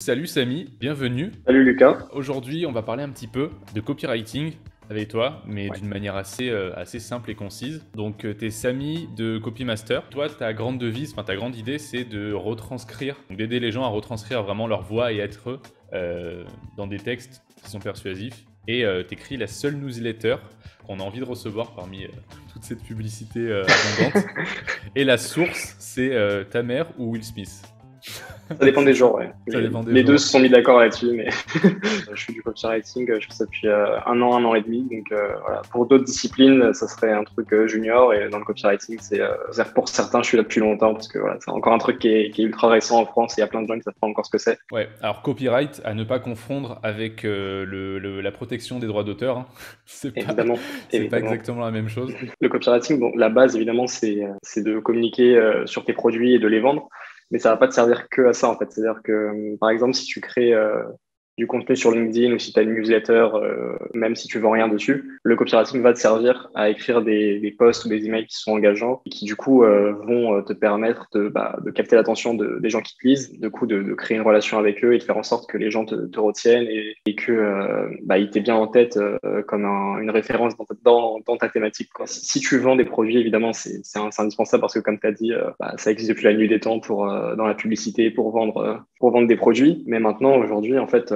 Salut Samy, bienvenue. Salut Lucas. Aujourd'hui, on va parler un petit peu de copywriting avec toi, mais Ouais. d'une manière assez simple et concise. Donc, tu es Samy de Copymaster. Toi, ta grande devise, ta grande idée, c'est de retranscrire, donc d'aider les gens à retranscrire vraiment leur voix et être eux dans des textes qui sont persuasifs. Et t'écris la seule newsletter qu'on a envie de recevoir parmi toute cette publicité abondante. Et la source, c'est ta mère ou Will Smith. Ça dépend des jours, ouais. Ça dépend des Les deux jours. se sont mis d'accord là-dessus, mais je fais du copywriting, je fais ça depuis un an et demi. Donc voilà. Pour d'autres disciplines, ça serait un truc junior, et dans le copywriting, c'est-à-dire pour certains, je suis là depuis longtemps parce que voilà, c'est encore un truc qui est ultra récent en France, et il y a plein de gens qui savent pas encore ce que c'est. Ouais, alors copyright, à ne pas confondre avec la protection des droits d'auteur, hein. Évidemment, C'est pas évidemment. exactement la même chose. Le copywriting, bon, la base, évidemment, c'est de communiquer sur tes produits et de les vendre. Mais ça va pas te servir que à ça, en fait. C'est-à-dire que, par exemple, si tu crées du contenu sur LinkedIn ou si tu as une newsletter, même si tu vends rien dessus, le copywriting va te servir à écrire des posts ou des emails qui sont engageants et qui, du coup, vont te permettre de capter l'attention des gens qui te lisent, du coup, de créer une relation avec eux et de faire en sorte que les gens te retiennent et que ils t'aient bien en tête comme une référence dans ta thématique, quoi. Si tu vends des produits, évidemment, c'est indispensable parce que, comme tu as dit, ça existe depuis la nuit des temps dans la publicité pour vendre des produits. Mais maintenant, aujourd'hui, en fait,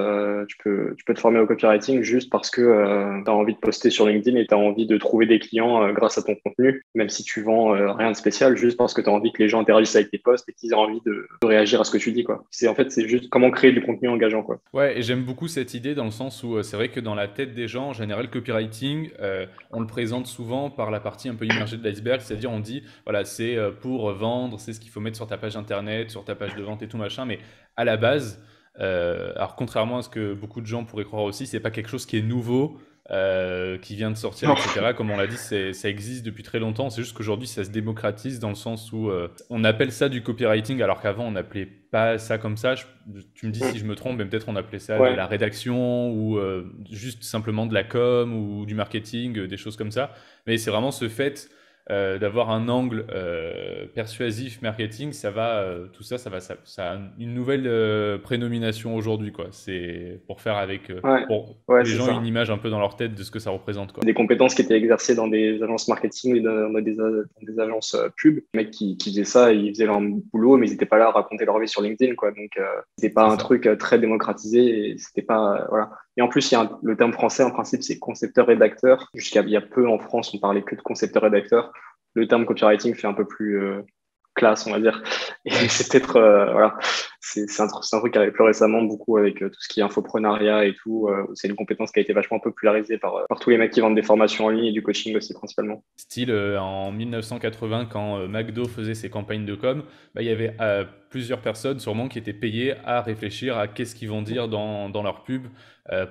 tu peux te former au copywriting juste parce que tu as envie de poster sur LinkedIn et tu as envie de trouver des clients grâce à ton contenu, même si tu vends rien de spécial, juste parce que tu as envie que les gens interagissent avec tes posts et qu'ils aient envie de réagir à ce que tu dis, quoi. C'est juste comment créer du contenu engageant, quoi. Ouais, et j'aime beaucoup cette idée dans le sens où c'est vrai que dans la tête des gens, en général, le copywriting, on le présente souvent par la partie un peu immergée de l'iceberg, c'est-à-dire on dit, voilà, c'est pour vendre, c'est ce qu'il faut mettre sur ta page internet, sur ta page de vente et tout machin, mais à la base, alors contrairement à ce que beaucoup de gens pourraient croire aussi, c'est pas quelque chose qui est nouveau, qui vient de sortir, Non. etc. Comme on l'a dit, ça existe depuis très longtemps. C'est juste qu'aujourd'hui, ça se démocratise dans le sens où on appelle ça du copywriting, alors qu'avant, on n'appelait pas ça comme ça. Tu me dis si je me trompe, mais peut-être on appelait ça de Ouais. la rédaction ou juste simplement de la com ou du marketing, des choses comme ça. Mais c'est vraiment ce fait d'avoir un angle persuasif marketing, tout ça, ça a une nouvelle prénomination aujourd'hui, quoi. C'est pour faire avec, Ouais. pour que Ouais, les c'est gens aient une ça. image un peu dans leur tête de ce que ça représente, quoi. Des compétences qui étaient exercées dans des agences marketing et dans des agences pub. Les mecs qui faisaient ça, ils faisaient leur boulot, mais ils n'étaient pas là à raconter leur vie sur LinkedIn, quoi. Donc, c'était pas C'est un ça. truc très démocratisé et c'était pas, voilà. Et en plus, le terme français, en principe, c'est concepteur-rédacteur. Jusqu'à il y a peu en France, on parlait que de concepteur-rédacteur. Le terme copywriting fait un peu plus classe, on va dire. Et Ouais. c'est peut-être, voilà, c'est un truc qui arrive plus récemment beaucoup avec tout ce qui est infoprenariat et tout. C'est une compétence qui a été vachement popularisée par tous les mecs qui vendent des formations en ligne et du coaching aussi principalement. Style en 1980, quand McDo faisait ses campagnes de com, il y avait plusieurs personnes sûrement qui étaient payées à réfléchir à qu'est-ce qu'ils vont dire dans leur pub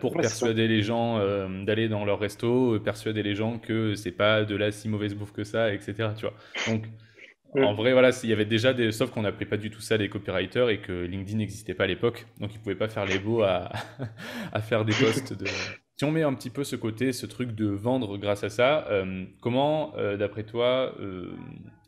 pour Ouais, c'est ça. persuader les gens d'aller dans leur resto, persuader les gens que c'est pas de la si mauvaise bouffe que ça, etc. Tu vois. Donc, en Mm. vrai, voilà, il y avait déjà des. Sauf qu'on n'appelait pas du tout ça des copywriters et que LinkedIn n'existait pas à l'époque. Donc, ils ne pouvaient pas faire les beaux à faire des posts de. Si on met un petit peu ce côté, ce truc de vendre grâce à ça, comment, d'après toi,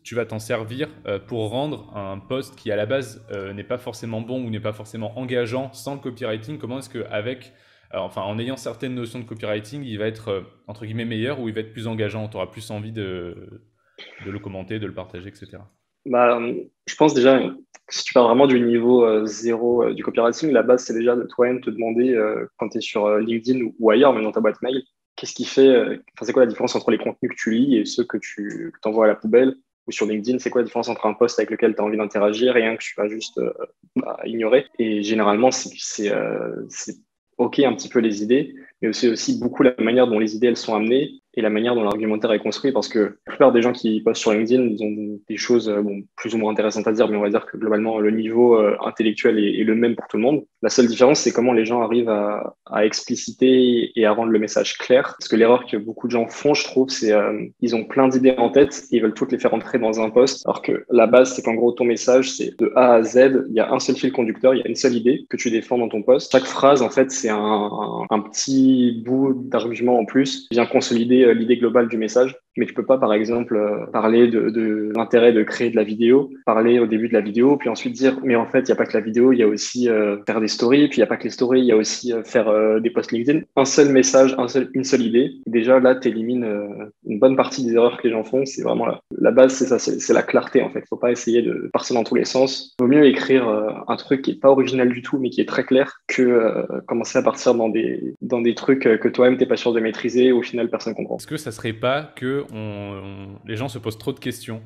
tu vas t'en servir pour rendre un post qui, à la base, n'est pas forcément bon ou n'est pas forcément engageant sans le copywriting? Comment est-ce qu'avec. Enfin, en ayant certaines notions de copywriting, il va être, entre guillemets, meilleur ou il va être plus engageant? Tu auras plus envie de le commenter, de le partager, etc. Je pense déjà, si tu pars vraiment du niveau zéro du copywriting, la base, c'est déjà de toi-même te demander, quand tu es sur LinkedIn ou ailleurs, même dans ta boîte mail, qu'est-ce qui fait, c'est quoi la différence entre les contenus que tu lis et ceux que tu envoies à la poubelle? Ou sur LinkedIn, c'est quoi la différence entre un post avec lequel tu as envie d'interagir et un que tu vas juste ignorer? Et généralement, c'est OK un petit peu les idées, mais c'est aussi beaucoup la manière dont les idées elles sont amenées et la manière dont l'argumentaire est construit, parce que la plupart des gens qui postent sur LinkedIn, ils ont des choses bon, plus ou moins intéressantes à dire, mais on va dire que globalement, le niveau intellectuel est le même pour tout le monde. La seule différence, c'est comment les gens arrivent à expliciter et à rendre le message clair. Parce que l'erreur que beaucoup de gens font, je trouve, c'est ils ont plein d'idées en tête et ils veulent toutes les faire entrer dans un post, alors que la base, c'est qu'en gros, ton message, c'est de A à Z, il y a un seul fil conducteur, il y a une seule idée que tu défends dans ton post. Chaque phrase, en fait, c'est un petit bout d'argument en plus qui vient consolider l'idée globale du message. mais tu peux pas, par exemple, parler de l'intérêt de créer de la vidéo, parler au début de la vidéo, puis ensuite dire, mais en fait, il n'y a pas que la vidéo, il y a aussi faire des stories, puis il n'y a pas que les stories, il y a aussi faire des posts LinkedIn. Un seul message, une seule idée. Déjà, là, tu élimines une bonne partie des erreurs que les gens font. C'est vraiment la base, c'est ça, c'est la clarté, en fait. Faut pas essayer de partir dans tous les sens. Vaut mieux écrire un truc qui est pas original du tout, mais qui est très clair, que commencer à partir dans des trucs que toi-même, t'es pas sûr de maîtriser, au final, personne comprend. Est-ce que ça serait pas que les gens se posent trop de questions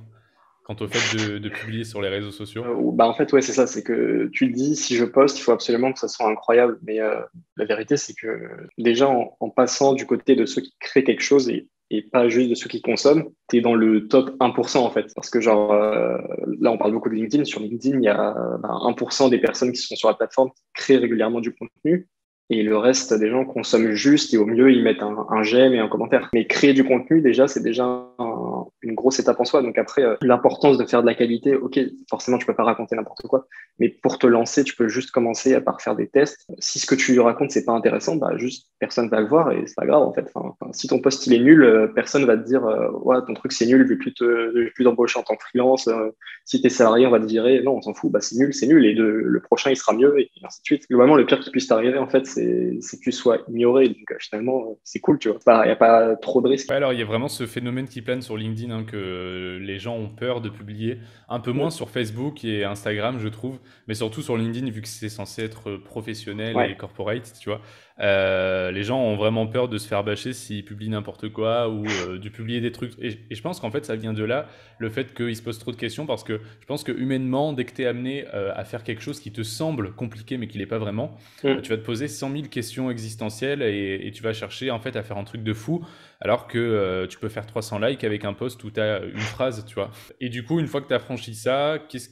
quant au fait de publier sur les réseaux sociaux? Bah en fait, ouais, c'est ça. C'est que tu te dis, si je poste, il faut absolument que ça soit incroyable. Mais la vérité, c'est que déjà, en passant du côté de ceux qui créent quelque chose et pas juste de ceux qui consomment, tu es dans le top 1% en fait. Parce que genre, là, on parle beaucoup de LinkedIn. Sur LinkedIn, il y a 1% des personnes qui sont sur la plateforme qui créent régulièrement du contenu. Et le reste des gens consomment juste et au mieux, ils mettent un j'aime et un commentaire. Mais créer du contenu, déjà, c'est déjà une grosse étape en soi. Donc après, l'importance de faire de la qualité, ok, forcément, tu peux pas raconter n'importe quoi. Mais pour te lancer, tu peux juste commencer à par faire des tests. Si ce que tu racontes, c'est pas intéressant, bah juste personne va le voir et c'est pas grave en fait. Enfin, si ton post il est nul, personne va te dire ouais, ton truc c'est nul, je vais plus t'embaucher en tant que freelance. Si t'es salarié, on va te virer. Non, on s'en fout, bah c'est nul et le prochain il sera mieux et ainsi de suite. Globalement, le pire qui puisse t'arriver en fait, c'est que tu sois ignoré. Donc finalement, c'est cool, tu vois. Il y a pas trop de risques. Ouais, alors il y a vraiment ce phénomène qui plane sur LinkedIn, hein, que les gens ont peur de publier. Un peu moins sur Facebook et Instagram, je trouve, mais surtout sur LinkedIn, vu que c'est censé être professionnel et Ouais. corporate, tu vois. Les gens ont vraiment peur de se faire bâcher s'ils publient n'importe quoi ou de publier des trucs. Et je pense qu'en fait, ça vient de là, le fait qu'ils se posent trop de questions, parce que je pense que humainement, dès que tu es amené à faire quelque chose qui te semble compliqué, mais qui l'est pas vraiment, tu vas te poser 100 000 questions existentielles et tu vas chercher en fait à faire un truc de fou. Alors que tu peux faire 300 likes avec un post où tu as une phrase, tu vois. Et du coup, une fois que tu as franchi ça, qu'est-ce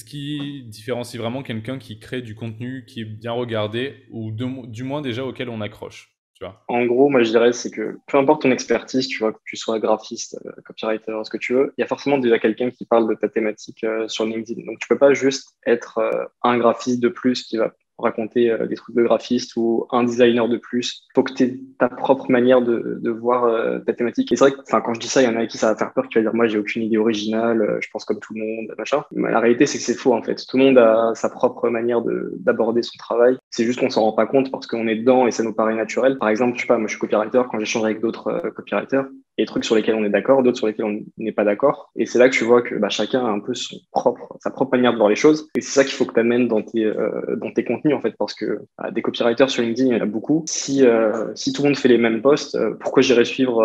qui différencie vraiment quelqu'un qui crée du contenu qui est bien regardé ou du moins déjà auquel on accroche, tu vois? En gros, moi, je dirais, c'est que peu importe ton expertise, tu vois, que tu sois graphiste, copywriter, ce que tu veux, il y a forcément déjà quelqu'un qui parle de ta thématique sur LinkedIn. Donc, tu peux pas juste être un graphiste de plus qui va raconter des trucs de graphiste ou un designer de plus. Il faut que tu aies ta propre manière de voir ta thématique. Et c'est vrai que, enfin, quand je dis ça, il y en a qui ça va faire peur, qui va dire, moi, j'ai aucune idée originale, je pense comme tout le monde, machin. Mais la réalité, c'est que c'est faux, en fait. Tout le monde a sa propre manière d'aborder son travail. C'est juste qu'on s'en rend pas compte parce qu'on est dedans et ça nous paraît naturel. Par exemple, je sais pas, moi, je suis copywriter, quand j'échange avec d'autres copywriters, il y a des trucs sur lesquels on est d'accord, d'autres sur lesquels on n'est pas d'accord. Et c'est là que tu vois que bah, chacun a un peu sa propre manière de voir les choses. Et c'est ça qu'il faut que tu amènes dans tes contenus, en fait, parce que bah, des copywriters sur LinkedIn, il y en a beaucoup. Si tout le monde fait les mêmes posts, pourquoi j'irais suivre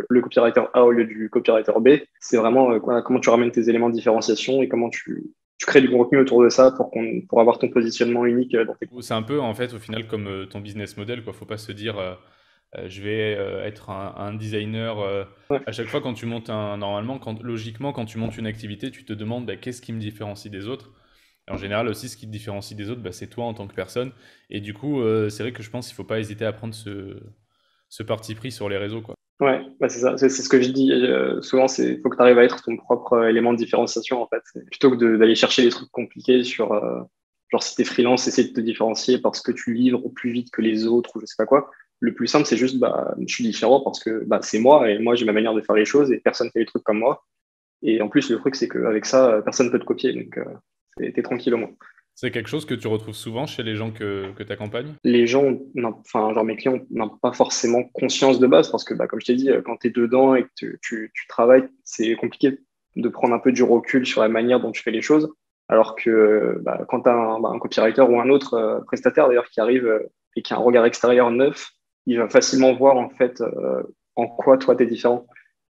le copywriter A au lieu du copywriter B? C'est vraiment comment tu ramènes tes éléments de différenciation et comment tu crées du contenu autour de ça pour avoir ton positionnement unique dans tes. C'est un peu en fait au final comme ton business model, quoi. Faut pas se dire je vais être un designer. Ouais. À chaque fois quand tu montes normalement, logiquement quand tu montes une activité, tu te demandes bah, qu'est-ce qui me différencie des autres. Et en général aussi ce qui te différencie des autres, bah, c'est toi en tant que personne. Et du coup, c'est vrai que je pense qu'il faut pas hésiter à prendre ce parti pris sur les réseaux, quoi. Ouais, bah c'est ça, c'est ce que je dis. Souvent, faut que tu arrives à être ton propre élément de différenciation en fait. Plutôt que d'aller chercher des trucs compliqués sur, genre si t'es freelance, essayer de te différencier parce que tu livres plus vite que les autres ou je sais pas quoi. Le plus simple, c'est juste, bah, je suis différent parce que bah, c'est moi et moi j'ai ma manière de faire les choses et personne fait les trucs comme moi. Et en plus, le truc, c'est qu'avec ça, personne peut te copier, donc t'es tranquille au moins. C'est quelque chose que tu retrouves souvent chez les gens que tu accompagnes? Les gens, enfin, genre mes clients n'ont pas forcément conscience de base parce que, bah, comme je t'ai dit, quand tu es dedans et que tu travailles, c'est compliqué de prendre un peu du recul sur la manière dont tu fais les choses. Alors que bah, quand tu as un copywriter ou un autre prestataire d'ailleurs qui arrive et qui a un regard extérieur neuf, il va facilement voir en fait en quoi toi tu es différent.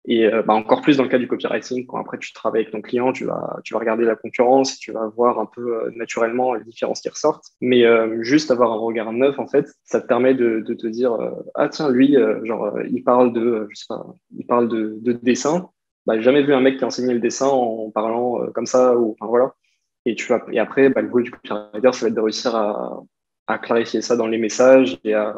Et bah, encore plus dans le cas du copywriting, quand après tu travailles avec ton client, tu vas regarder la concurrence, tu vas voir un peu naturellement les différences qui ressortent. Mais juste avoir un regard neuf, en fait, ça te permet de te dire ah tiens, lui, il parle je sais pas, il parle de dessin. Bah, j'ai jamais vu un mec qui a enseigné le dessin en parlant comme ça, ou enfin voilà. Et après, bah, le boulot du copywriter, ça va être de réussir à clarifier ça dans les messages et à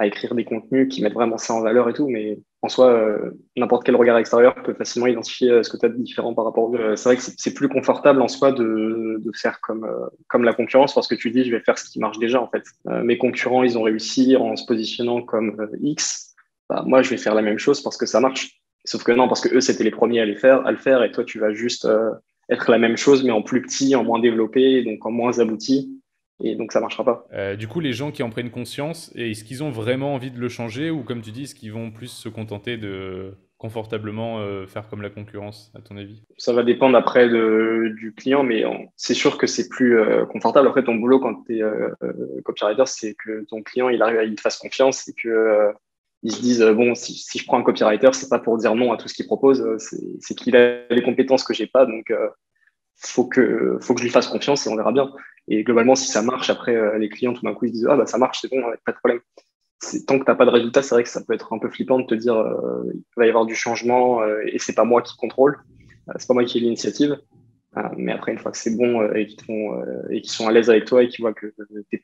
écrire des contenus qui mettent vraiment ça en valeur et tout. Mais en soi, n'importe quel regard extérieur peut facilement identifier ce que tu as de différent par rapport. C'est vrai que c'est plus confortable en soi de faire comme la concurrence parce que tu dis, je vais faire ce qui marche déjà en fait. Mes concurrents, ils ont réussi en se positionnant comme X. bah, moi, je vais faire la même chose parce que ça marche. Sauf que non, parce que eux, c'était les premiers à le faire, et toi, tu vas juste être la même chose, mais en plus petit, en moins développé, donc en moins abouti, et donc ça marchera pas. Du coup, les gens qui en prennent conscience, est-ce qu'ils ont vraiment envie de le changer ou comme tu dis, est-ce qu'ils vont plus se contenter de confortablement faire comme la concurrence, à ton avis? Ça va dépendre après du client, mais c'est sûr que c'est plus confortable. Après, ton boulot quand tu es copywriter, c'est que ton client, il arrive à il te fasse confiance et que ils se disent bon, si je prends un copywriter, c'est pas pour dire non à tout ce qu'il propose, c'est qu'il a les compétences que j'ai pas, donc faut que je lui fasse confiance et on verra bien. Et globalement, si ça marche, après les clients tout d'un coup ils se disent ah bah ça marche, c'est bon, pas de problème. Tant que t'as pas de résultat, c'est vrai que ça peut être un peu flippant de te dire il va y avoir du changement et c'est pas moi qui contrôle. C'est pas moi qui ai l'initiative, mais après, une fois que c'est bon et qu'ils sont à l'aise avec toi et qu'ils voient que t'es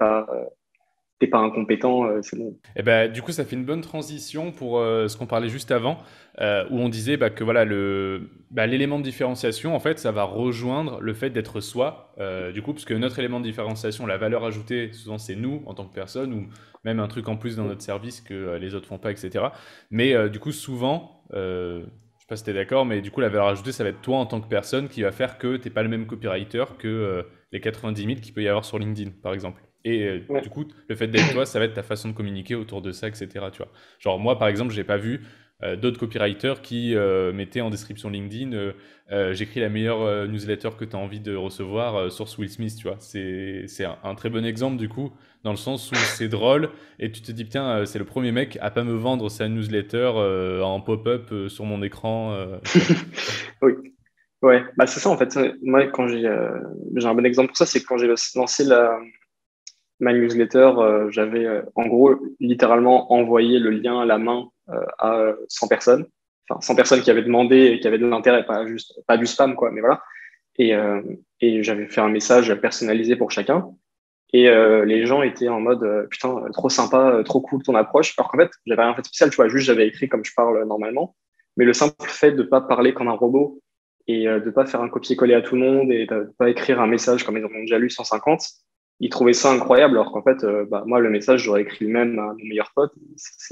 pas incompétent, c'est bon. Et ben, du coup, ça fait une bonne transition pour ce qu'on parlait juste avant, où on disait bah, que voilà, l'élément de différenciation, en fait, ça va rejoindre le fait d'être soi. Du coup, parce que notre élément de différenciation, la valeur ajoutée, souvent, c'est nous en tant que personne, ou même un truc en plus dans notre service que les autres font pas, etc. Mais du coup, souvent, je sais pas si tu es d'accord, mais du coup, la valeur ajoutée, ça va être toi en tant que personne qui va faire que t'es pas le même copywriter que les 90 000 qu'il peut y avoir sur LinkedIn, par exemple. Et Ouais. du coup, le fait d'être toi, ça va être ta façon de communiquer autour de ça, etc. Tu vois. Genre moi, par exemple, j'ai pas vu d'autres copywriters qui mettaient en description LinkedIn j'écris la meilleure newsletter que tu as envie de recevoir sur Will Smith, tu vois. C'est un très bon exemple du coup, dans le sens où c'est drôle et tu te dis, putain, c'est le premier mec à pas me vendre sa newsletter en pop-up sur mon écran, tu vois. Oui. Ouais, bah c'est ça en fait. Moi, quand j'ai un bon exemple pour ça, c'est que quand j'ai lancé ma newsletter, j'avais en gros littéralement envoyé le lien à la main à 100 personnes, enfin 100 personnes qui avaient demandé et qui avaient de l'intérêt, pas du spam quoi, mais voilà. Et, euh, et j'avais fait un message personnalisé pour chacun. Et les gens étaient en mode putain, trop sympa, trop cool ton approche. Alors qu'en fait, j'avais rien fait de spécial, tu vois, juste j'avais écrit comme je parle normalement. Mais le simple fait de pas parler comme un robot et de pas faire un copier-coller à tout le monde et de pas écrire un message comme ils en ont déjà lu 150, ils trouvaient ça incroyable. Alors qu'en fait, bah, moi, le message, j'aurais écrit le même à mon meilleur pote.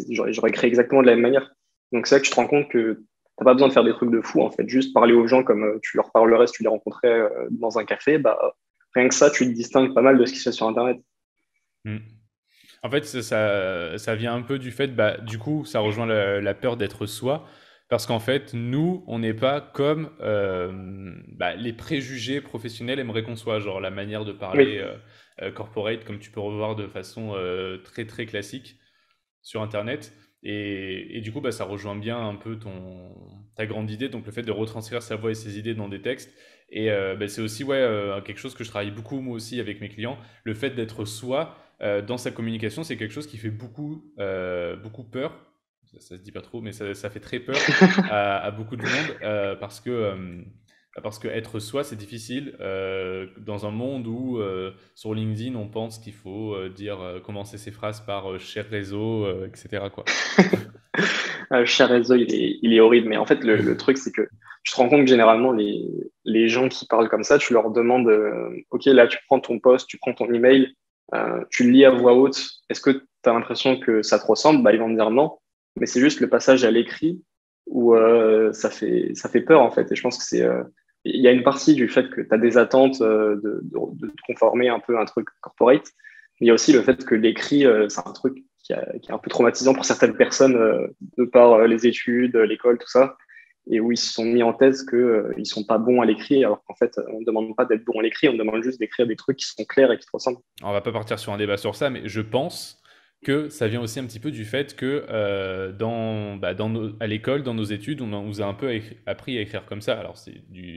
J'aurais écrit exactement de la même manière. Donc c'est là que tu te rends compte que t'as pas besoin de faire des trucs de fou, en fait. Juste parler aux gens comme tu leur parlerais si tu les rencontrais dans un café, bah, rien que ça, tu te distingues pas mal de ce qui se fait sur Internet. Mm. En fait, ça vient un peu du fait, bah, du coup, ça rejoint la peur d'être soi, parce qu'en fait, nous, on n'est pas comme bah, les préjugés professionnels aimeraient qu'on soit, genre la manière de parler Oui, corporate, comme tu peux revoir de façon très très classique sur Internet. Et du coup, bah, ça rejoint bien un peu ta grande idée, donc le fait de retranscrire sa voix et ses idées dans des textes. Et bah, c'est aussi ouais, quelque chose que je travaille beaucoup moi aussi avec mes clients. Le fait d'être soi dans sa communication, c'est quelque chose qui fait beaucoup peur. Ça se dit pas trop, mais ça fait très peur à beaucoup de monde parce que être soi, c'est difficile dans un monde où sur LinkedIn, on pense qu'il faut commencer ses phrases par cher réseau, etc. quoi. le cher réseau, il est horrible. Mais en fait, le truc, c'est que tu te rends compte que généralement, les gens qui parlent comme ça, tu leur demandes, OK, là, tu prends ton poste, tu prends ton email, tu le lis à voix haute. Est-ce que tu as l'impression que ça te ressemble? Bah, ils vont te dire non. Mais c'est juste le passage à l'écrit où ça fait peur, en fait. Et je pense que il y a une partie du fait que tu as des attentes de te conformer un peu à un truc corporate. Mais il y a aussi le fait que l'écrit, c'est un truc qui est un peu traumatisant pour certaines personnes de par les études, l'école, tout ça, et où ils se sont mis en thèse qu'ils ne sont pas bons à l'écrit, alors qu'en fait, on ne demande pas d'être bon à l'écrit, on demande juste d'écrire des trucs qui sont clairs et qui te ressemblent. On va pas partir sur un débat sur ça, mais je pense que ça vient aussi un petit peu du fait que à l'école, dans nos études, on nous a un peu appris à écrire comme ça. Alors,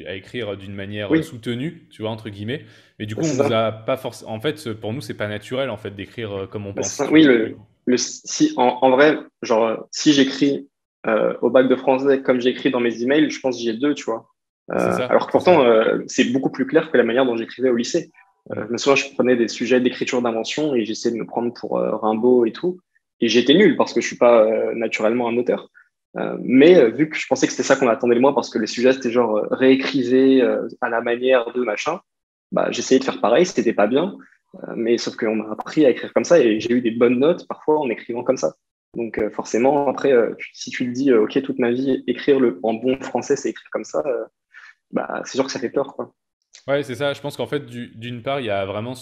à écrire d'une manière Oui, soutenue, tu vois, entre guillemets. Mais du bah, coup, on c'est nous ça. a pas forcément. En fait, pour nous, c'est pas naturel en fait d'écrire comme on Bah, c'est pense, ça. tu Oui, vois. si, en vrai, genre, si j'écris au bac de français comme j'écris dans mes emails, je pense que j'ai deux, tu vois. C'est Alors ça, que c'est pourtant, ça. c'est beaucoup plus clair que la manière dont j'écrivais au lycée. Mm. Je me souviens, je prenais des sujets d'écriture d'invention et j'essayais de me prendre pour Rimbaud et tout. Et j'étais nul parce que je suis pas naturellement un auteur. Mais vu que je pensais que c'était ça qu'on attendait de moi parce que les sujets c'était genre réécrivez à la manière de machin, bah, j'essayais de faire pareil, c'était pas bien. Mais sauf qu'on m'a appris à écrire comme ça et j'ai eu des bonnes notes parfois en écrivant comme ça. Donc forcément, après, si tu te dis, OK, toute ma vie, en bon français, c'est écrire comme ça, bah, c'est sûr que ça fait peur, quoi. Ouais, c'est ça. Je pense qu'en fait, d'une part, il y a vraiment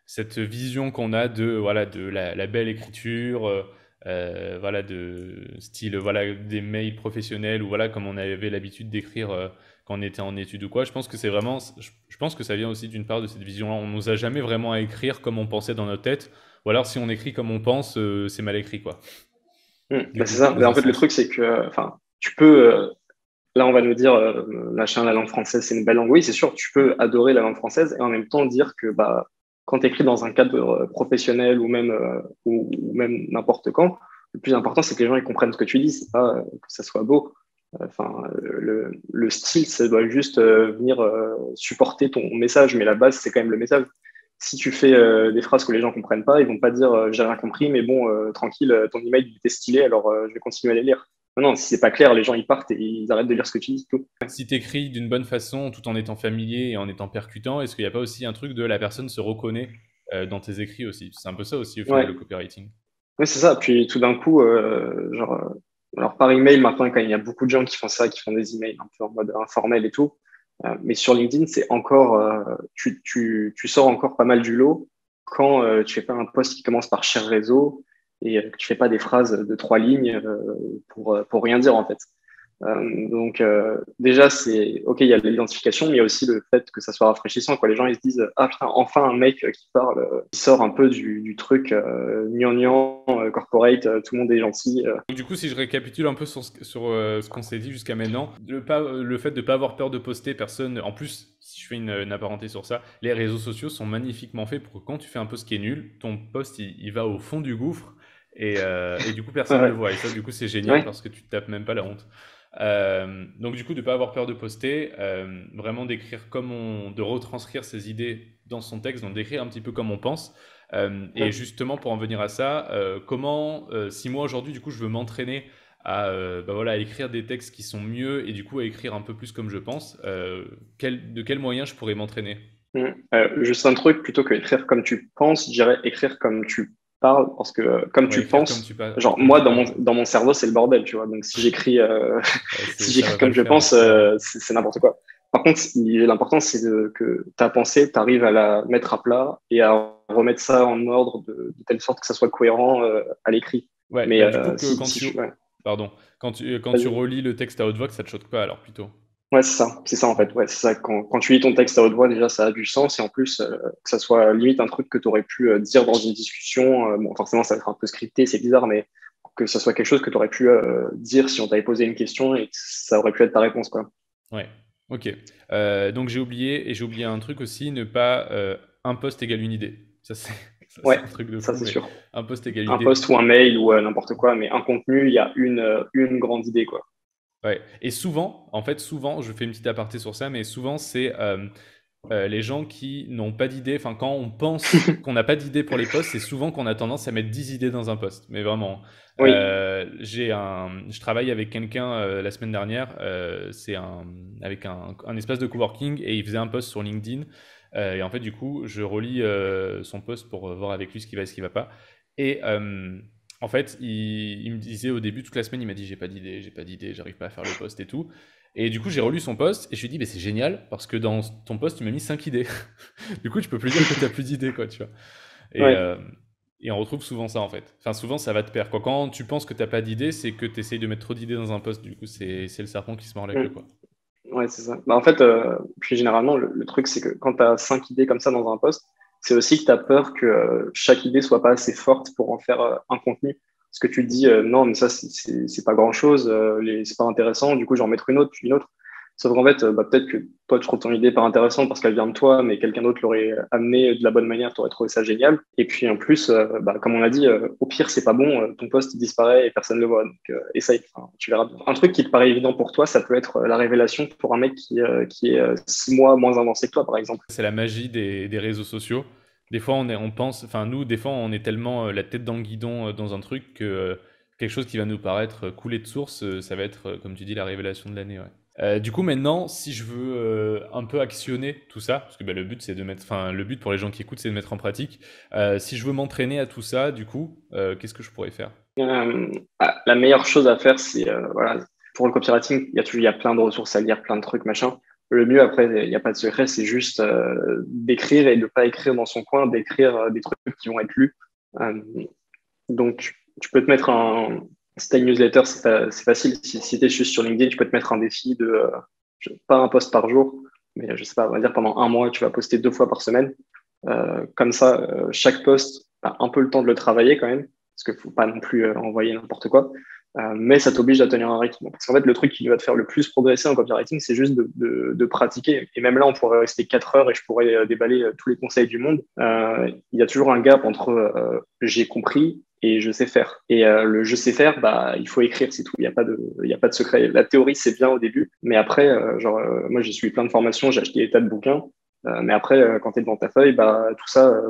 cette vision qu'on a de, voilà, de la belle écriture, voilà, de style, voilà, des mails professionnels ou voilà, comme on avait l'habitude d'écrire quand on était en études ou quoi. Je pense que c'est vraiment, je pense que ça vient aussi d'une part de cette vision-là. On nous a jamais vraiment à écrire comme on pensait dans notre tête. Ou alors, si on écrit comme on pense, c'est mal écrit, quoi. Du Bah, coup, c'est ça. dans Mais un en fait, le sens. truc, c'est que, enfin, tu peux, là, on va nous dire, machin, la langue française, c'est une belle langue. Oui, c'est sûr, tu peux adorer la langue française et en même temps dire que bah, quand tu écris dans un cadre professionnel ou même n'importe quand, le plus important, c'est que les gens ils comprennent ce que tu dis, c'est pas que ça soit beau. Enfin, le style, ça doit juste venir supporter ton message, mais la base, c'est quand même le message. Si tu fais des phrases que les gens comprennent pas, ils vont pas dire j'ai rien compris, mais bon, tranquille, ton email il était stylé, alors je vais continuer à les lire. Non, non, si c'est pas clair, les gens ils partent et ils arrêtent de lire ce que tu dis, tout. Si tu écris d'une bonne façon tout en étant familier et en étant percutant, est-ce qu'il n'y a pas aussi un truc de la personne se reconnaît dans tes écrits aussi? C'est un peu ça aussi au final Ouais, le copywriting. ouais, c'est ça. Puis tout d'un coup, alors par email maintenant, quand il y a beaucoup de gens qui font ça, qui font des emails un peu en mode informel et tout. Mais sur LinkedIn, c'est encore, tu sors encore pas mal du lot quand tu fais pas un post qui commence par cher réseau et que tu fais pas des phrases de 3 lignes pour rien dire en fait. Donc déjà c'est ok, il y a l'identification, mais il y a aussi le fait que ça soit rafraîchissant. Quoi. Les gens ils se disent ah putain enfin un mec qui parle, qui sort un peu du truc gnangnan corporate, tout le monde est gentil. Donc, du coup, si je récapitule un peu sur ce qu'on s'est dit jusqu'à maintenant, le fait de ne pas avoir peur de poster, personne. En plus, si je fais une apparenté sur ça, les réseaux sociaux sont magnifiquement faits pour que quand tu fais un post qui est nul, ton post il va au fond du gouffre et du coup Ouais personne ne le ouais voit. Et ça, du coup, c'est génial ouais. parce que tu te tapes même pas la honte. Donc, du coup, de ne pas avoir peur de poster, vraiment d'écrire de retranscrire ses idées dans son texte, donc d'écrire un petit peu comme on pense. Et Ouais. justement, pour en venir à ça, si moi aujourd'hui, du coup, je veux m'entraîner à, bah voilà, à écrire des textes qui sont mieux et du coup à écrire un peu plus comme je pense, de quel moyen je pourrais m'entraîner? Juste un truc, plutôt que écrire comme tu penses, je dirais écrire comme tu parles, parce que comme Ouais, tu écrire penses, comme genre tu moi parles, ouais. dans mon cerveau c'est le bordel, tu vois. Donc si j'écris Ouais, si ça j'écris va pas comme le je faire, hein. pense, Ouais. c'est n'importe quoi. Par contre, l'important c'est que ta pensée, tu arrives à la mettre à plat et à remettre ça en ordre de telle sorte que ça soit cohérent à l'écrit. Ouais, Mais mais du coup, ouais, pardon, quand tu vas-y. relis le texte à haute voix, que ça te choque pas alors plutôt. Ouais, c'est ça en Ouais. fait. Ouais, c'est ça. Quand tu lis ton texte à haute voix, déjà, ça a du sens et en plus, que ça soit limite un truc que tu aurais pu dire dans une discussion. Bon, forcément, ça va être un peu scripté, c'est bizarre, mais que ça soit quelque chose que tu aurais pu dire si on t'avait posé une question et que ça aurait pu être ta réponse, quoi. Ouais, ok. Donc j'ai oublié un truc aussi, ne pas un post égale une idée. Ça c'est Ouais, un truc de ça fou, c'est mais sûr. un post égale une Un idée. post ou un mail ou n'importe quoi, mais un contenu, il y a une grande idée, quoi. Ouais. Et souvent, en fait, souvent, je fais une petite aparté sur ça, mais souvent c'est les gens qui n'ont pas d'idée. Enfin, quand on pense qu'on n'a pas d'idée pour les posts, c'est souvent qu'on a tendance à mettre 10 idées dans un post. Mais vraiment, Oui. je travaille avec quelqu'un la semaine dernière, avec un espace de coworking et il faisait un post sur LinkedIn. Et en fait, du coup, je relis son post pour voir avec lui ce qui va et ce qui va pas. Et en fait, il me disait au début, toute la semaine, il m'a dit j'ai pas d'idée, j'arrive pas à faire le post et tout. Et du coup, j'ai relu son post et je lui ai dit, mais c'est génial parce que dans ton post, tu m'as mis 5 idées. Du coup, tu peux plus dire que tu as plus d'idées, quoi, tu vois. Et, Ouais. euh, et on retrouve souvent ça, en fait. Enfin, souvent, ça va te perdre, quoi. Quand tu penses que t'as pas d'idées, c'est que tu essayes de mettre trop d'idées dans un post. Du coup, c'est le serpent qui se mord la queue, Mm. quoi. Ouais, c'est ça. Bah, en fait, puis généralement, le truc, c'est que quand tu as 5 idées comme ça dans un post, c'est aussi que tu as peur que chaque idée soit pas assez forte pour en faire un contenu. Parce que tu te dis, non, mais ça, c'est pas grand-chose, c'est pas intéressant, du coup, j'en mettrai une autre, puis une autre. Sauf qu'en fait, bah, peut-être que toi, tu trouves ton idée pas intéressante parce qu'elle vient de toi, mais quelqu'un d'autre l'aurait amené de la bonne manière, tu aurais trouvé ça génial. Et puis, en plus, bah, comme on l'a dit, au pire, c'est pas bon, ton post il disparaît et personne ne le voit. Donc, essaye, enfin, tu verras bien. Un truc qui te paraît évident pour toi, ça peut être la révélation pour un mec qui est 6 mois moins avancé que toi, par exemple. C'est la magie des réseaux sociaux. Des fois, on pense, enfin, nous, des fois, on est tellement la tête dans le guidon dans un truc que quelque chose qui va nous paraître coulé de source, ça va être, comme tu dis, la révélation de l'année, ouais. Du coup, maintenant, si je veux un peu actionner tout ça, parce que bah, le but c'est de mettre, enfin, le but pour les gens qui écoutent, c'est de mettre en pratique. Si je veux m'entraîner à tout ça, du coup, qu'est-ce que je pourrais faire? La meilleure chose à faire, c'est voilà, pour le copywriting, il y a plein de ressources à lire, plein de trucs, machin. Le mieux, après, il n'y a pas de secret, c'est juste d'écrire et de ne pas écrire dans son coin, d'écrire des trucs qui vont être lus. Euh, donc, tu peux te mettre un. Si t'as une newsletter, c'est facile. Si tu es juste sur LinkedIn, tu peux te mettre un défi de pas un post par jour, mais je sais pas, on va dire pendant un mois, tu vas poster 2 fois par semaine. Comme ça, chaque post, tu as un peu le temps de le travailler quand même, parce qu'il ne faut pas non plus envoyer n'importe quoi. Mais ça t'oblige à tenir un rythme. Parce qu'en fait, le truc qui va te faire le plus progresser en copywriting, c'est juste de pratiquer. Et même là, on pourrait rester 4 heures et je pourrais déballer tous les conseils du monde. Il y a toujours un gap entre j'ai compris et je sais faire. Et le je sais faire, bah, il faut écrire, c'est tout. Il y a pas de secret. La théorie, c'est bien au début, mais après, moi, j'ai suivi plein de formations, j'ai acheté des tas de bouquins. Mais après, quand tu es devant ta feuille, bah, tout ça,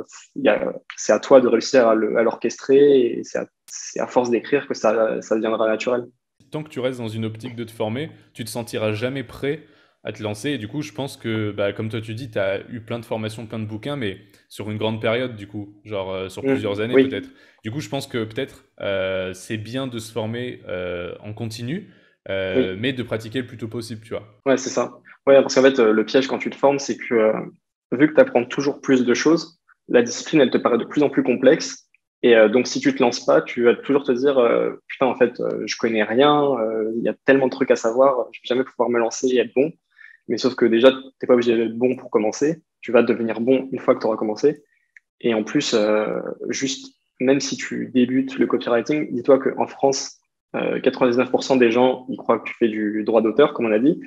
c'est à toi de réussir à l'orchestrer et c'est à force d'écrire que ça deviendra naturel. Tant que tu restes dans une optique de te former, tu te sentiras jamais prêt à te lancer. Et du coup, je pense que, bah, comme toi tu dis, tu as eu plein de formations, plein de bouquins, mais sur une grande période, du coup, genre sur plusieurs années Oui, peut-être. Du coup, je pense que peut-être c'est bien de se former en continu, oui, mais de pratiquer le plus tôt possible, tu vois. ouais, c'est ça. Ouais, parce qu'en fait, le piège quand tu te formes, c'est que vu que tu apprends toujours plus de choses, la discipline, elle te paraît de plus en plus complexe. Et donc, si tu te lances pas, tu vas toujours te dire, putain, en fait, je connais rien, il y a tellement de trucs à savoir, je vais jamais pouvoir me lancer et être bon. Mais sauf que déjà, t'es pas obligé d'être bon pour commencer. Tu vas devenir bon une fois que tu auras commencé. Et en plus, juste, même si tu débutes le copywriting, dis-toi qu'en France, 99% des gens, ils croient que tu fais du droit d'auteur, comme on a dit.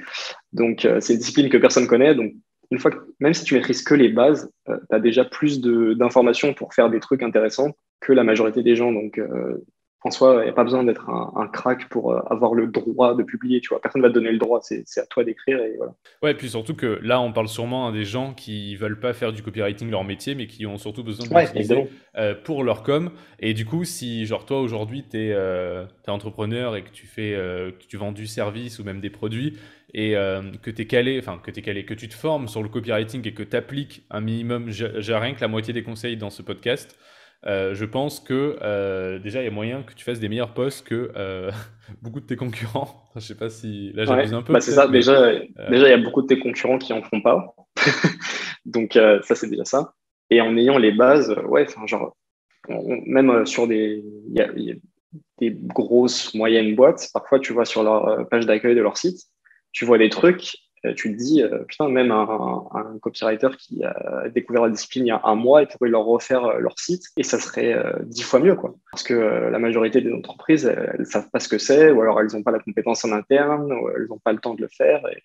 Donc, c'est une discipline que personne connaît. Donc, une fois que, même si tu maîtrises que les bases, tu as déjà plus d'informations pour faire des trucs intéressants que la majorité des gens. Donc, en soi, il n'y a pas besoin d'être un crack pour avoir le droit de publier. Tu vois, personne ne va te donner le droit. C'est à toi d'écrire et voilà. Ouais, et puis surtout que là, on parle sûrement à des gens qui veulent pas faire du copywriting leur métier, mais qui ont surtout besoin de Ouais, l'utiliser évidemment. pour leur com. Et du coup, si genre toi aujourd'hui, t'es entrepreneur et que que tu vends du service ou même des produits et que t'es calé, enfin que t'es calé, que tu te formes sur le copywriting et que t'appliques un minimum, j'ai rien que la moitié des conseils dans ce podcast, je pense que déjà il y a moyen que tu fasses des meilleurs posts que beaucoup de tes concurrents. Je sais pas si là Ouais, j'abuse un peu bah c'est peut-être, ça. mais Déjà, il y a beaucoup de tes concurrents qui en font pas. Donc, ça, c'est déjà ça. Et en ayant les bases, ouais, enfin, genre, même sur il y a des grosses, moyennes boîtes, parfois, tu vois sur leur page d'accueil de leur site, tu vois des trucs, tu te dis, putain, même un copywriter qui a découvert la discipline il y a un mois, il pourrait leur refaire leur site et ça serait 10 fois mieux, quoi. Parce que la majorité des entreprises, elles savent pas ce que c'est, ou alors elles n'ont pas la compétence en interne, ou elles n'ont pas le temps de le faire. Et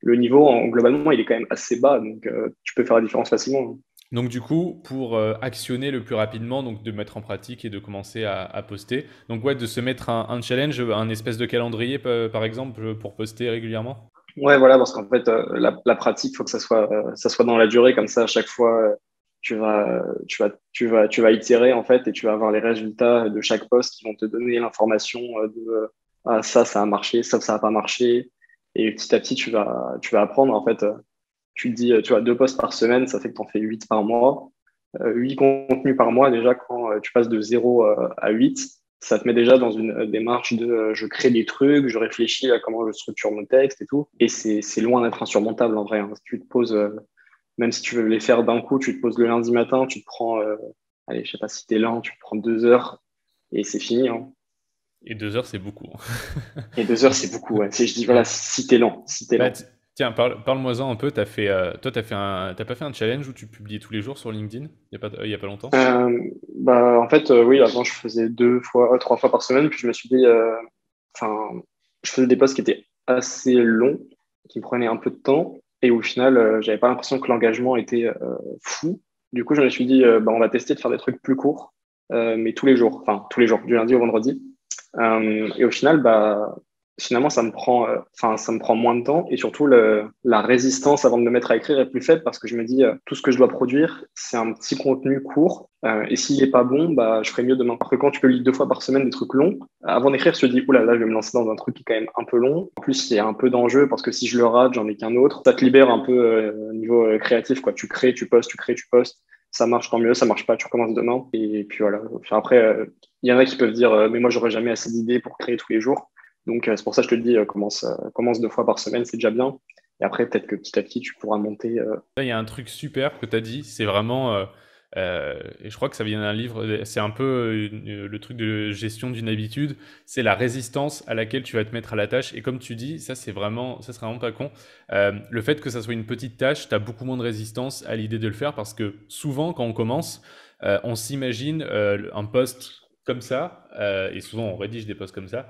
le niveau, globalement, il est quand même assez bas, donc tu peux faire la différence facilement. donc du coup, pour actionner le plus rapidement, donc de mettre en pratique et de commencer à poster. Donc ouais, de se mettre un challenge, un espèce de calendrier par exemple pour poster régulièrement. Ouais, voilà, parce qu'en fait, la pratique, il faut que ça soit dans la durée, comme ça, à chaque fois, tu vas itérer, en fait, et tu vas avoir les résultats de chaque poste qui vont te donner l'information ah, ça a marché, ça a pas marché. Et petit à petit, tu vas apprendre, en fait, tu te dis, tu vois, 2 posts par semaine, ça fait que tu en fais 8 par mois. 8 contenus par mois, déjà, quand tu passes de 0 à 8, ça te met déjà dans une démarche de je crée des trucs, je réfléchis à comment je structure mon texte et tout. Et c'est loin d'être insurmontable en vrai, hein. Si tu te poses, même si tu veux les faire d'un coup, tu te poses le lundi matin, tu te prends, allez, je sais pas si t'es lent, tu te prends 2 heures et c'est fini, hein. Et 2 heures, c'est beaucoup. Et 2 heures, c'est beaucoup, ouais. Je dis, voilà, si t'es lent, si t'es Bah, lent. tiens, parle-moi-en un peu. Toi, t'as pas fait un challenge où tu publies tous les jours sur LinkedIn il y a pas longtemps? Bah, en fait, oui, avant, je faisais 2 fois, 3 fois par semaine, puis je me suis dit, enfin, je faisais des posts qui étaient assez longs, qui me prenaient un peu de temps, et au final, j'avais pas l'impression que l'engagement était fou. Du coup, je me suis dit, bah, on va tester de faire des trucs plus courts, mais tous les jours, du lundi au vendredi. Et au final, bah, finalement, ça me prend moins de temps et surtout la résistance avant de me mettre à écrire est plus faible parce que je me dis tout ce que je dois produire, c'est un petit contenu court et s'il est pas bon, bah, je ferai mieux demain. Alors que quand tu peux lire 2 fois par semaine des trucs longs, avant d'écrire, je te dis oula, là, je vais me lancer dans un truc qui est quand même un peu long. En plus, il y a un peu d'enjeu parce que si je le rate, j'en ai qu'un autre. Ça te libère un peu au niveau créatif, quoi. Tu crées, tu postes, tu crées, tu postes. Ça marche, tant mieux. Ça marche pas, tu recommences demain. Et puis voilà. Enfin, après, il y en a qui peuvent dire, mais moi, j'aurais jamais assez d'idées pour créer tous les jours. Donc, c'est pour ça que je te le dis, commence 2 fois par semaine, c'est déjà bien. Et après, peut-être que petit à petit, tu pourras monter. Là, il y a un truc super que tu as dit, c'est vraiment, et je crois que ça vient d'un livre, c'est un peu le truc de gestion d'une habitude, c'est la résistance à laquelle tu vas te mettre à la tâche. Et comme tu dis, ça c'est vraiment, ça serait vraiment pas con. Le fait que ça soit une petite tâche, tu as beaucoup moins de résistance à l'idée de le faire parce que souvent quand on commence, on s'imagine un post comme ça, et souvent on rédige des posts comme ça,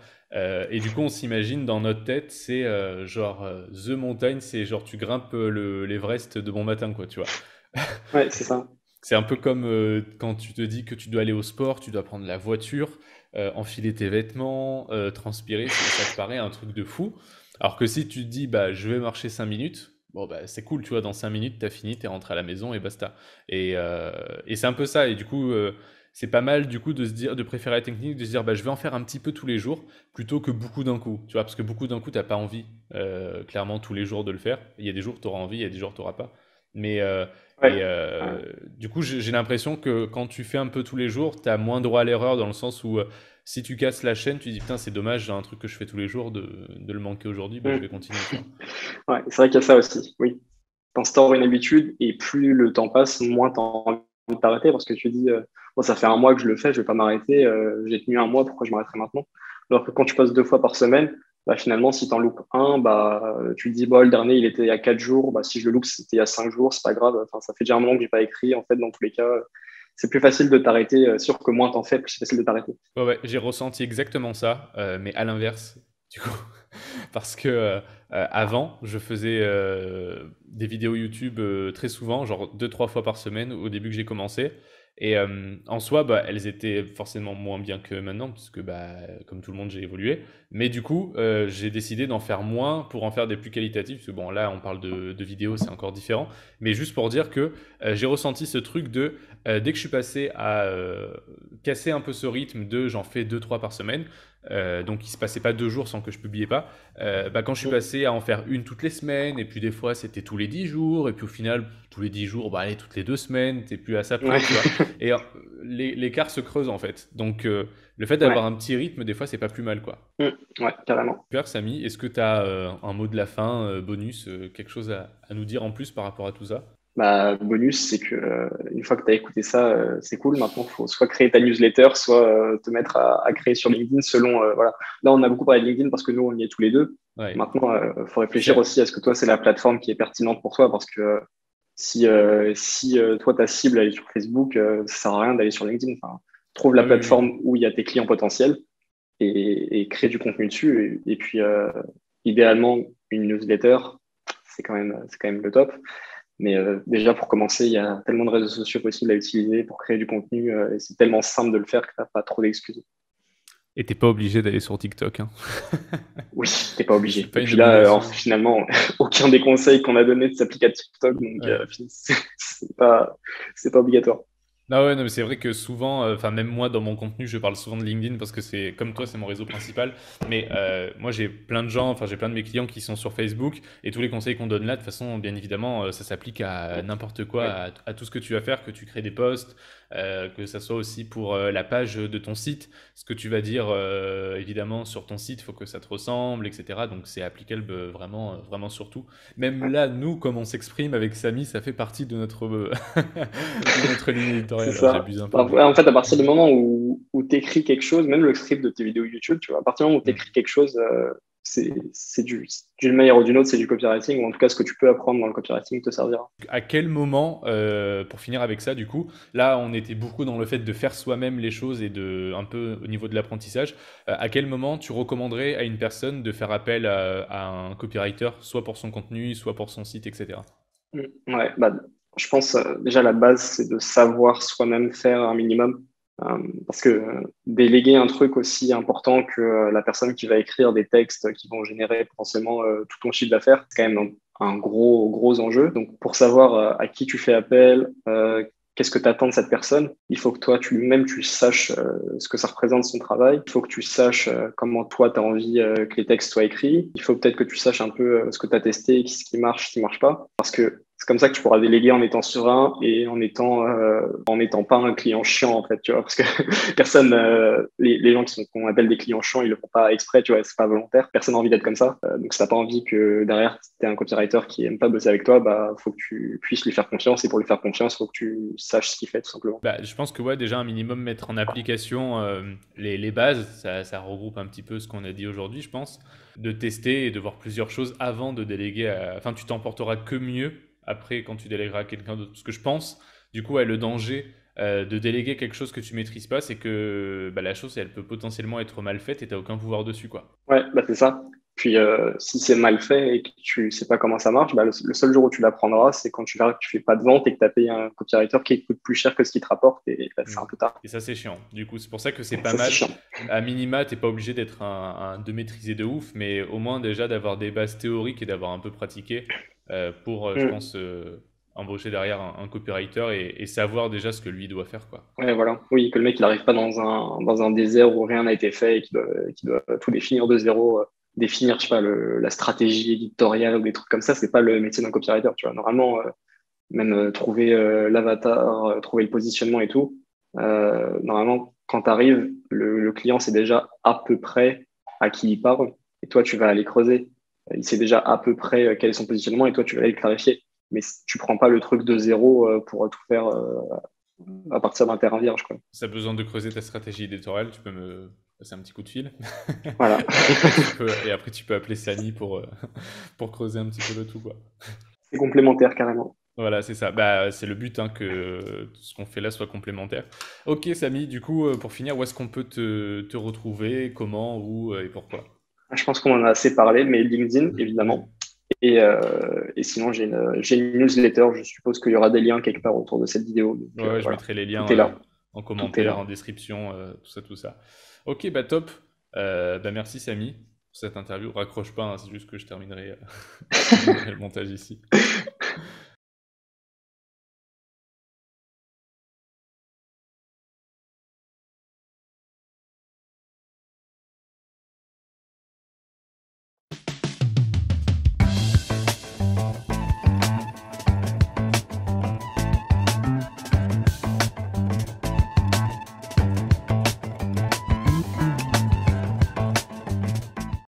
et du coup, on s'imagine dans notre tête, c'est genre The Mountain, c'est genre tu grimpes l'Everest de bon matin, quoi, tu vois. Ouais, c'est ça. C'est un peu comme quand tu te dis que tu dois aller au sport, tu dois prendre la voiture, enfiler tes vêtements, transpirer, ça te paraît un truc de fou. Alors que si tu te dis, bah, je vais marcher 5 minutes, bon, bah, c'est cool, tu vois, dans 5 minutes, t'as fini, t'es rentré à la maison et basta. Et c'est un peu ça. Et du coup, c'est pas mal, du coup, de se dire, de préférer la technique, de se dire, bah, je vais en faire un petit peu tous les jours, plutôt que beaucoup d'un coup. Tu vois, parce que beaucoup d'un coup, t'as pas envie, clairement, tous les jours de le faire. Il y a des jours, tu auras envie, il y a des jours, tu n'auras pas. Mais, Ouais. Ouais. du coup, j'ai l'impression que quand tu fais un peu tous les jours, tu as moins droit à l'erreur dans le sens où si tu casses la chaîne, tu dis putain, c'est dommage, j'ai un truc que je fais tous les jours de le manquer aujourd'hui, bah, je vais Mm. continuer, tu vois. Ouais, c'est vrai qu'il y a ça aussi. Oui. T'instaures une habitude et plus le temps passe, moins t'as envie de t'arrêter parce que tu dis, bon, ça fait un mois que je le fais, je vais pas m'arrêter, j'ai tenu un mois, pourquoi je m'arrêterai maintenant? Alors que quand tu passes 2 fois par semaine, bah, finalement, si t'en loupes un, bah, tu te dis, bon, le dernier, il était il y a 4 jours, bah, si je le loupe, c'était il y a 5 jours, c'est pas grave. Enfin, ça fait déjà un moment que j'ai pas écrit. En fait, dans tous les cas, c'est plus facile de t'arrêter. Sûr que moins t'en fais, plus c'est facile de t'arrêter. Ouais, ouais, j'ai ressenti exactement ça, mais à l'inverse, du coup. Parce que avant, je faisais des vidéos YouTube très souvent, genre 2 3 fois par semaine au début que j'ai commencé. Et en soi, bah, elles étaient forcément moins bien que maintenant, puisque bah, comme tout le monde, j'ai évolué. Mais du coup, j'ai décidé d'en faire moins pour en faire des plus qualitatifs. Parce que bon, là, on parle de vidéos, c'est encore différent. Mais juste pour dire que j'ai ressenti ce truc de, dès que je suis passé à casser un peu ce rythme de j'en fais 2 3 par semaine, donc il se passait pas 2 jours sans que je publiais pas. Bah, quand je suis Mm. passé à en faire une toutes les semaines, et puis des fois c'était tous les 10 jours, et puis au final, tous les 10 jours, bah allez, toutes les 2 semaines, t'es plus à ça Ouais. près, tu vois. Et l'écart se creuse en fait. Donc le fait d'avoir Ouais. un petit rythme, des fois, c'est pas plus mal, quoi. Mm. Ouais, carrément. Super, Samy, est-ce que tu as un mot de la fin, bonus, quelque chose à nous dire en plus par rapport à tout ça? Bah, bonus, c'est que une fois que tu as écouté ça, c'est cool. Maintenant, il faut soit créer ta newsletter, soit te mettre à créer sur LinkedIn selon, voilà. Là, on a beaucoup parlé de LinkedIn parce que nous, on y est tous les deux. Ouais. Maintenant, faut réfléchir C'est- aussi à ce que toi, c'est la plateforme qui est pertinente pour toi parce que si toi, ta cible elle est sur Facebook, ça sert à rien d'aller sur LinkedIn. Enfin, trouve la Ah oui, oui, oui. plateforme où il y a tes clients potentiels et crée du contenu dessus. Et puis, idéalement, une newsletter, c'est quand même le top. Mais déjà, pour commencer, il y a tellement de réseaux sociaux possibles à utiliser pour créer du contenu et c'est tellement simple de le faire que tu n'as pas trop d'excuses. Et t'es pas obligé d'aller sur TikTok, hein. Oui, t'es pas C'est obligé. pas Et une puis là, obligation. finalement, aucun des conseils qu'on a donnés ne s'applique à TikTok, donc Ouais. c'est pas obligatoire. Ah ouais, non, mais c'est vrai que souvent, enfin même moi dans mon contenu, je parle souvent de LinkedIn parce que c'est comme toi, c'est mon réseau principal. Mais moi j'ai plein de gens, enfin j'ai plein de mes clients qui sont sur Facebook et tous les conseils qu'on donne là, de toute façon, bien évidemment, ça s'applique à n'importe quoi, Ouais. à tout ce que tu vas faire, que tu crées des posts, que ça soit aussi pour la page de ton site, ce que tu vas dire évidemment sur ton site, il faut que ça te ressemble, etc. Donc c'est applicable vraiment, vraiment sur tout. Même là, nous, comme on s'exprime avec Samy, ça fait partie de notre de notre ligne C'est éditoriale. ça. J'abuse un peu, Bah, mais. ouais, en fait, à partir du moment où tu écris quelque chose, même le script de tes vidéos YouTube, tu vois, à partir du moment où tu Mm. écris quelque chose, d'une manière ou d'une autre, c'est du copywriting, ou en tout cas, ce que tu peux apprendre dans le copywriting te servira. À quel moment, pour finir avec ça, du coup, là, on était beaucoup dans le fait de faire soi-même les choses et un peu au niveau de l'apprentissage. À quel moment tu recommanderais à une personne de faire appel à un copywriter, soit pour son contenu, soit pour son site, etc. Ouais, bah, je pense déjà la base, c'est de savoir soi-même faire un minimum. Parce que déléguer un truc aussi important que la personne qui va écrire des textes qui vont générer potentiellement tout ton chiffre d'affaires, c'est quand même un gros, gros enjeu. Donc, pour savoir à qui tu fais appel, qu'est-ce que tu attends de cette personne, il faut que toi, même tu saches ce que ça représente son travail. Il faut que tu saches comment toi, tu as envie que les textes soient écrits. Il faut peut-être que tu saches un peu ce que tu as testé, ce qui marche pas. Parce que c'est comme ça que tu pourras déléguer en étant serein et en étant pas un client chiant, en fait, tu vois, parce que personne, les gens qu'on appelle des clients chiants, ils le font pas exprès, tu vois, c'est pas volontaire. Personne n'a envie d'être comme ça. Donc, si t'as pas envie que derrière, si t'es un copywriter qui aime pas bosser avec toi, bah, faut que tu puisses lui faire confiance. Et pour lui faire confiance, faut que tu saches ce qu'il fait, tout simplement. Bah, je pense que ouais, déjà un minimum mettre en application les bases, ça regroupe un petit peu ce qu'on a dit aujourd'hui, je pense, de tester et de voir plusieurs choses avant de déléguer Enfin, tu t'en porteras que mieux après quand tu délégueras à quelqu'un d'autre. Ce que je pense, du coup, ouais, le danger de déléguer quelque chose que tu maîtrises pas, c'est que bah, la chose, elle peut potentiellement être mal faite et tu n'as aucun pouvoir dessus, quoi. Ouais, bah, c'est ça. Puis, si c'est mal fait et que tu sais pas comment ça marche, bah, le seul jour où tu l'apprendras, c'est quand tu verras que tu fais pas de vente et que tu as payé un copywriter qui coûte plus cher que ce qu'il te rapporte et bah, c'est Mm. un peu tard. Et ça, c'est chiant. Du coup, c'est pour ça que c'est pas Ça, c'est mal. chiant. À minima, t'es pas obligé d'être de maîtriser de ouf, mais au moins déjà d'avoir des bases théoriques et d'avoir un peu pratiqué pour, je Mm. pense, embaucher derrière un copywriter et savoir déjà ce que lui doit faire, quoi. Ouais, voilà. Oui, que le mec, il arrive pas dans un désert où rien n'a été fait et qu'il doit tout définir de zéro, définir, je sais pas, la stratégie éditoriale ou des trucs comme ça, c'est pas le métier d'un copywriter, tu vois. Normalement, même trouver l'avatar, trouver le positionnement et tout, normalement, quand tu arrives, le client sait déjà à peu près à qui il parle et toi, tu vas aller creuser. Il sait déjà à peu près quel est son positionnement et toi, tu vas aller le clarifier. Mais tu prends pas le truc de zéro pour tout faire à partir d'un terrain vierge, quoi. Si t'as besoin de creuser ta stratégie éditoriale, tu peux me passer un petit coup de fil. Voilà, Et après, tu peux appeler Samy pour creuser un petit peu le tout, quoi. c'est complémentaire carrément. Voilà, c'est ça. Bah, c'est le but hein, que ce qu'on fait là soit complémentaire. Ok, Samy, du coup, pour finir, où est-ce qu'on peut te retrouver, comment, où et pourquoi? Je pense qu'on en a assez parlé, mais LinkedIn, évidemment. Et sinon, j'ai une newsletter. Je suppose qu'il y aura des liens quelque part autour de cette vidéo. Donc Ouais, je voilà, mettrai les liens tout est là. en Tout est commentaire, en là. description, tout ça, tout ça. Ok, bah top. Bah merci, Samy, pour cette interview. Raccroche pas, hein, c'est juste que je terminerai le montage ici.